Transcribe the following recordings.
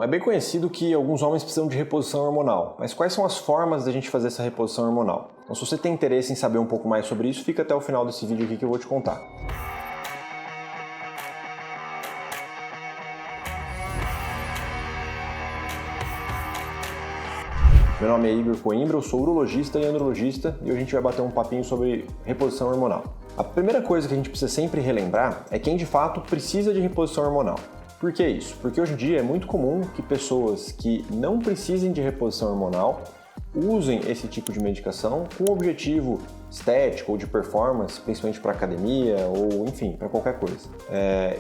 É bem conhecido que alguns homens precisam de reposição hormonal, mas quais são as formas da gente fazer essa reposição hormonal? Então, se você tem interesse em saber um pouco mais sobre isso, fica até o final desse vídeo aqui que eu vou te contar. Meu nome é Igor Coimbra, eu sou urologista e andrologista e hoje a gente vai bater um papinho sobre reposição hormonal. A primeira coisa que a gente precisa sempre relembrar é quem de fato precisa de reposição hormonal. Por que isso? Porque hoje em dia é muito comum que pessoas que não precisem de reposição hormonal usem esse tipo de medicação com objetivo estético ou de performance, principalmente para academia ou, enfim, para qualquer coisa.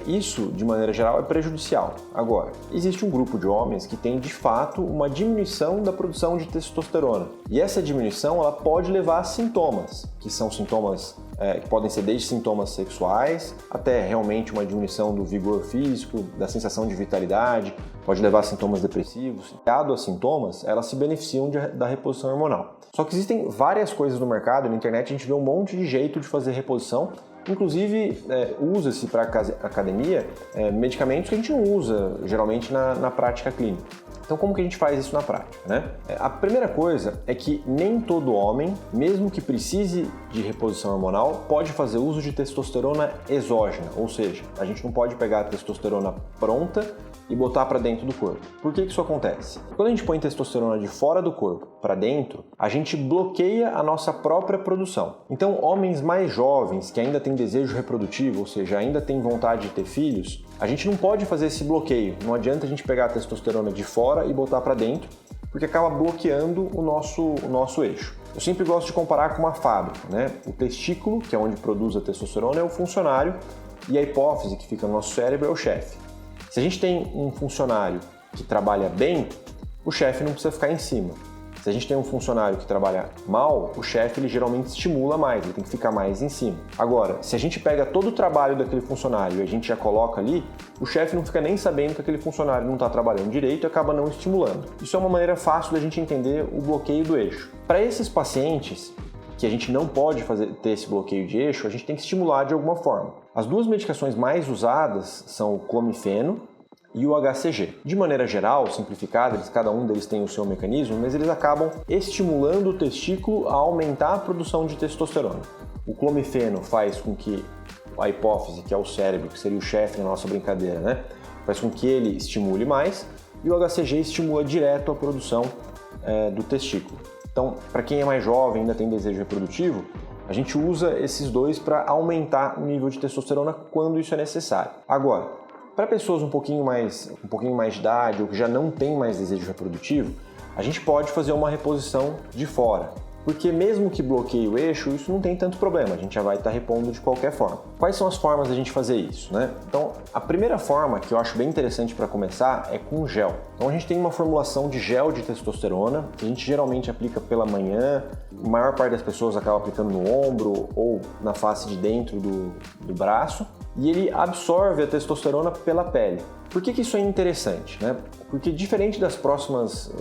Isso, de maneira geral, é prejudicial. Agora, existe um grupo de homens que tem, de fato, uma diminuição da produção de testosterona. E essa diminuição ela pode levar a sintomas, que são sintomas que podem ser desde sintomas sexuais até realmente uma diminuição do vigor físico, da sensação de vitalidade, pode levar a sintomas depressivos. Dado a sintomas, elas se beneficiam da reposição hormonal. Só que existem várias coisas no mercado, na internet a gente vê um monte de jeito de fazer reposição. Inclusive, usa-se para academia medicamentos que a gente não usa geralmente na prática clínica. Então, como que a gente faz isso na prática, né? A primeira coisa é que nem todo homem, mesmo que precise de reposição hormonal, pode fazer uso de testosterona exógena, ou seja, a gente não pode pegar a testosterona pronta e botar para dentro do corpo. Por que isso acontece? Quando a gente põe testosterona de fora do corpo para dentro, a gente bloqueia a nossa própria produção. Então, homens mais jovens que ainda têm desejo reprodutivo, ou seja, ainda têm vontade de ter filhos, a gente não pode fazer esse bloqueio. Não adianta a gente pegar a testosterona de fora e botar para dentro, porque acaba bloqueando o nosso eixo. Eu sempre gosto de comparar com uma fábrica, né? O testículo, que é onde produz a testosterona, é o funcionário e a hipófise, que fica no nosso cérebro, é o chefe. Se a gente tem um funcionário que trabalha bem, o chefe não precisa ficar em cima. Se a gente tem um funcionário que trabalha mal, o chefe ele geralmente estimula mais, ele tem que ficar mais em cima. Agora, se a gente pega todo o trabalho daquele funcionário e a gente já coloca ali, o chefe não fica nem sabendo que aquele funcionário não está trabalhando direito e acaba não estimulando. Isso é uma maneira fácil da gente entender o bloqueio do eixo. Para esses pacientes que a gente não pode ter esse bloqueio de eixo, a gente tem que estimular de alguma forma. As duas medicações mais usadas são o clomifeno e o HCG. De maneira geral, simplificada, cada um deles tem o seu mecanismo, mas eles acabam estimulando o testículo a aumentar a produção de testosterona. O clomifeno faz com que a hipófise, que é o cérebro, que seria o chefe na nossa brincadeira, né? Faz com que ele estimule mais, e o HCG estimula direto a produção do testículo. Então, para quem é mais jovem, ainda tem desejo reprodutivo, a gente usa esses dois para aumentar o nível de testosterona quando isso é necessário. Agora, para pessoas um pouquinho mais de idade ou que já não tem mais desejo reprodutivo, a gente pode fazer uma reposição de fora. Porque mesmo que bloqueie o eixo, isso não tem tanto problema, a gente já vai estar repondo de qualquer forma. Quais são as formas da gente fazer isso, né? Então, a primeira forma que eu acho bem interessante para começar é com gel. Então, a gente tem uma formulação de gel de testosterona, que a gente geralmente aplica pela manhã, a maior parte das pessoas acaba aplicando no ombro ou na face de dentro do braço, e ele absorve a testosterona pela pele. Por que isso é interessante, né? Porque diferente das próximas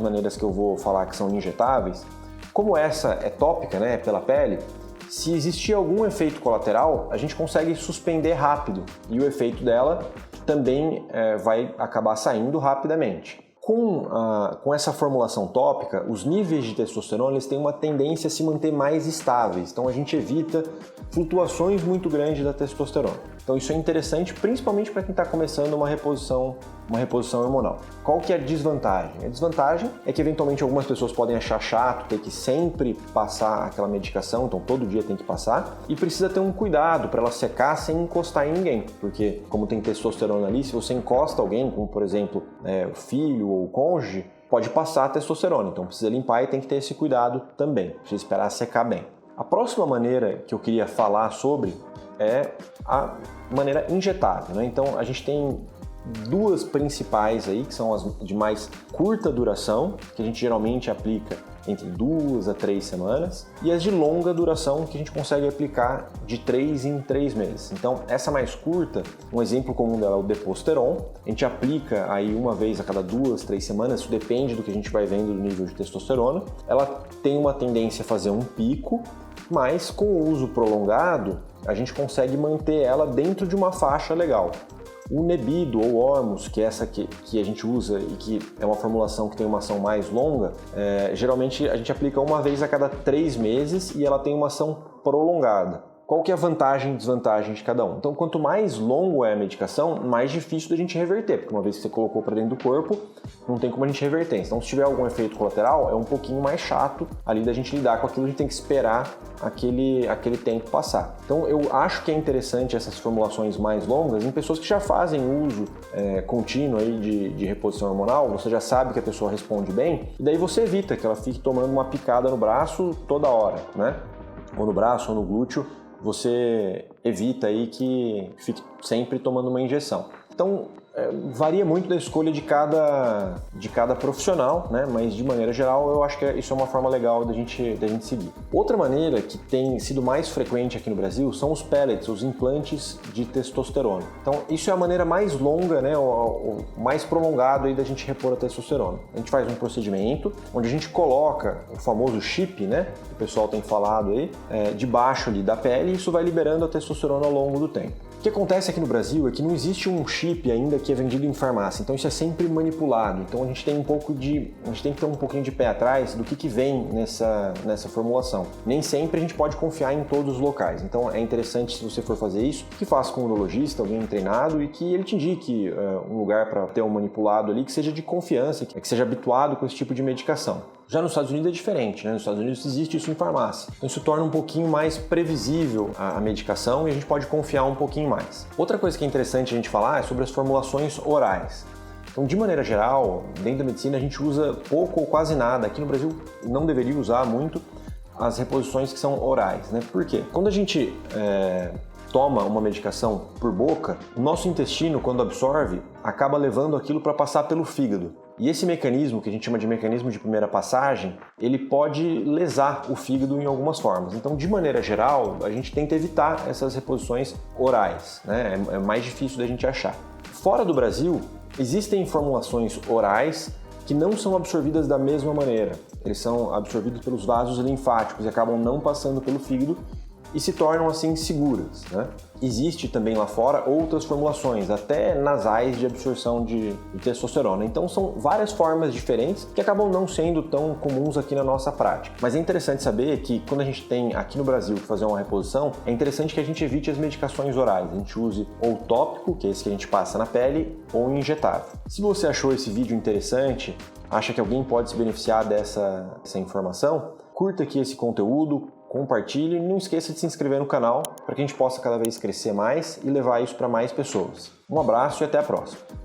maneiras que eu vou falar que são injetáveis, como essa é tópica, né, pela pele, se existir algum efeito colateral, a gente consegue suspender rápido e o efeito dela também vai acabar saindo rapidamente. Com essa formulação tópica, os níveis de testosterona eles têm uma tendência a se manter mais estáveis, então a gente evita flutuações muito grandes da testosterona. Então isso é interessante, principalmente para quem está começando uma reposição hormonal. Qual que é a desvantagem? A desvantagem é que eventualmente algumas pessoas podem achar chato ter que sempre passar aquela medicação, então todo dia tem que passar, e precisa ter um cuidado para ela secar sem encostar em ninguém, porque como tem testosterona ali, se você encosta alguém, como por exemplo o filho ou o cônjuge, pode passar a testosterona, então precisa limpar e tem que ter esse cuidado também, precisa esperar secar bem. A próxima maneira que eu queria falar sobre é a maneira injetável, né? Então a gente tem duas principais aí, que são as de mais curta duração, que a gente geralmente aplica entre 2 a 3 semanas, e as de longa duração, que a gente consegue aplicar de 3 em 3 meses. Então, essa mais curta, um exemplo comum dela é o Deposteron, a gente aplica aí uma vez a cada 2, 3 semanas, isso depende do que a gente vai vendo do nível de testosterona. Ela tem uma tendência a fazer um pico, mas com o uso prolongado, a gente consegue manter ela dentro de uma faixa legal. O Nebido ou Ormus, que é essa que a gente usa e que é uma formulação que tem uma ação mais longa, geralmente a gente aplica uma vez a cada 3 meses e ela tem uma ação prolongada. Qual que é a vantagem e desvantagem de cada um? Então, quanto mais longo é a medicação, mais difícil da gente reverter, porque uma vez que você colocou para dentro do corpo, não tem como a gente reverter. Então, se tiver algum efeito colateral, é um pouquinho mais chato ali da gente lidar com aquilo, a gente tem que esperar aquele tempo passar. Então, eu acho que é interessante essas formulações mais longas em pessoas que já fazem uso contínuo aí de reposição hormonal, você já sabe que a pessoa responde bem, e daí você evita que ela fique tomando uma picada no braço toda hora, né? Ou no braço, ou no glúteo, você evita aí que fique sempre tomando uma injeção. Então, varia muito da escolha de cada profissional, né? Mas de maneira geral eu acho que isso é uma forma legal da gente seguir. Outra maneira que tem sido mais frequente aqui no Brasil são os pellets, os implantes de testosterona. Então isso é a maneira mais longa, né? O mais prolongado aí da gente repor a testosterona. A gente faz um procedimento onde a gente coloca o famoso chip, né? Que o pessoal tem falado aí, debaixo ali da pele, e isso vai liberando a testosterona ao longo do tempo. O que acontece aqui no Brasil é que não existe um chip ainda que é vendido em farmácia, então isso é sempre manipulado. Então a gente tem que ter um pouquinho de pé atrás do que vem nessa formulação. Nem sempre a gente pode confiar em todos os locais. Então é interessante, se você for fazer isso, que faça com um urologista, alguém treinado, e que ele te indique um lugar para ter um manipulado ali que seja de confiança, que seja habituado com esse tipo de medicação. Já nos Estados Unidos é diferente, né? Nos Estados Unidos existe isso em farmácia. Então isso torna um pouquinho mais previsível a medicação e a gente pode confiar um pouquinho mais. Outra coisa que é interessante a gente falar é sobre as formulações orais. Então, de maneira geral, dentro da medicina a gente usa pouco ou quase nada. Aqui no Brasil não deveria usar muito as reposições que são orais, né? Por quê? Quando a gente toma uma medicação por boca, o nosso intestino, quando absorve, acaba levando aquilo para passar pelo fígado. E esse mecanismo, que a gente chama de mecanismo de primeira passagem, ele pode lesar o fígado em algumas formas. Então, de maneira geral, a gente tenta evitar essas reposições orais, né? É mais difícil da gente achar. Fora do Brasil, existem formulações orais que não são absorvidas da mesma maneira. Eles são absorvidos pelos vasos linfáticos e acabam não passando pelo fígado e se tornam assim seguras, né? Existe também lá fora outras formulações, até nasais, de absorção de testosterona. Então são várias formas diferentes que acabam não sendo tão comuns aqui na nossa prática. Mas é interessante saber que quando a gente tem aqui no Brasil que fazer uma reposição, é interessante que a gente evite as medicações orais. A gente use ou tópico, que é esse que a gente passa na pele, ou injetável. Se você achou esse vídeo interessante, acha que alguém pode se beneficiar dessa informação, curta aqui esse conteúdo, compartilhe e não esqueça de se inscrever no canal para que a gente possa cada vez crescer mais e levar isso para mais pessoas. Um abraço e até a próxima!